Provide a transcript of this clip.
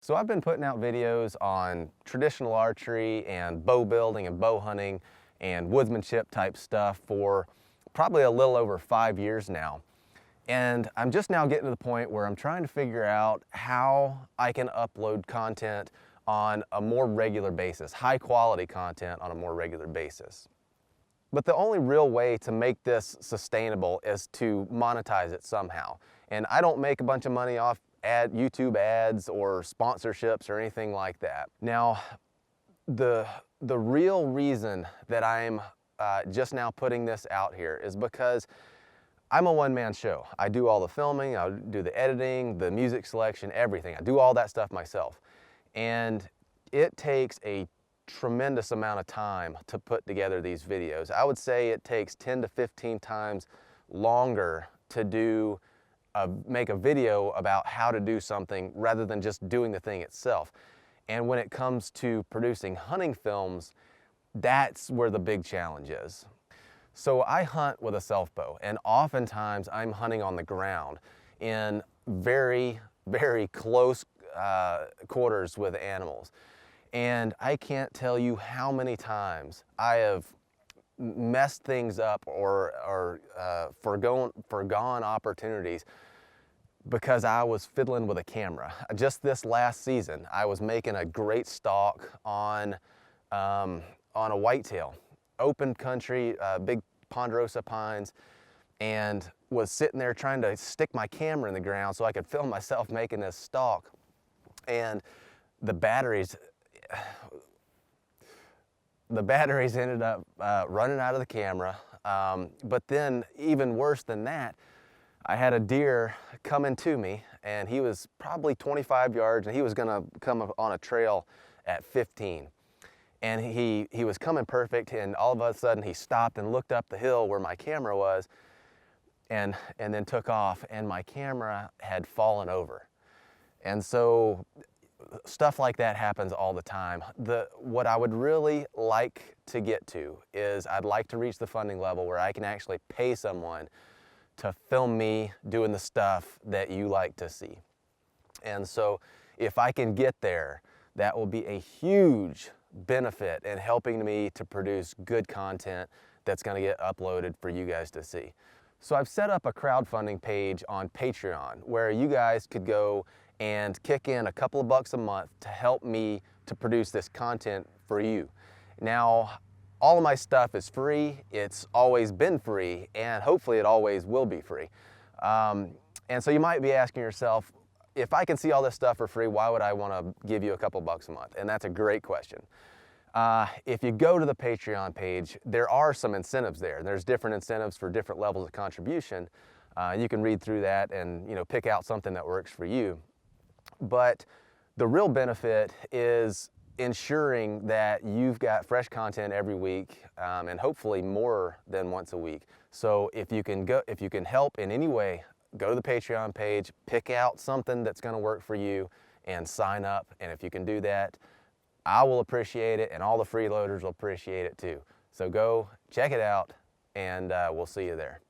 So I've been putting out videos on traditional archery and bow building and bow hunting and woodsmanship type stuff for probably a little over 5 years now. And I'm just now getting to the point where I'm trying to figure out how I can upload content on a more regular basis, high quality content on a more regular basis. But the only real way to make this sustainable is to monetize it somehow. And I don't make a bunch of money off YouTube ads or sponsorships or anything like that. Now, the real reason that I'm just now putting this out here is because I'm a one-man show. I do all the filming, I do the editing, the music selection, everything. I do all that stuff myself. And it takes a tremendous amount of time to put together these videos. I would say it takes 10 to 15 times longer to make a video about how to do something rather than just doing the thing itself. And when it comes to producing hunting films, that's where the big challenge is. So I hunt with a self bow, and oftentimes I'm hunting on the ground in very, very close quarters with animals. And I can't tell you how many times I have messed things up or forgone opportunities because I was fiddling with a camera. Just this last season, I was making a great stalk on a whitetail, open country, big ponderosa pines, and was sitting there trying to stick my camera in the ground so I could film myself making this stalk. And the batteries ended up running out of the camera. But then even worse than that, I had a deer coming to me, and he was probably 25 yards, and he was gonna come on a trail at 15. And he was coming perfect, and all of a sudden he stopped and looked up the hill where my camera was and then took off, and my camera had fallen over. And so stuff like that happens all the time. What I would really like to get to is I'd like to reach the funding level where I can actually pay someone to film me doing the stuff that you like to see. And so if I can get there, that will be a huge benefit in helping me to produce good content that's going to get uploaded for you guys to see. So I've set up a crowdfunding page on Patreon where you guys could go and kick in a couple of bucks a month to help me to produce this content for you. Now, all of my stuff is free. It's always been free, and hopefully it always will be free. And so you might be asking yourself, if I can see all this stuff for free, why would I want to give you a couple bucks a month? And that's a great question. If you go to the Patreon page, there are some incentives there. There's different incentives for different levels of contribution. You can read through that and pick out something that works for you. But the real benefit is ensuring that you've got fresh content every week, and hopefully more than once a week. So if you can help in any way, go to the Patreon page, pick out something that's going to work for you, and sign up. And if you can do that, I will appreciate it, and all the freeloaders will appreciate it too. So go check it out, and we'll see you there.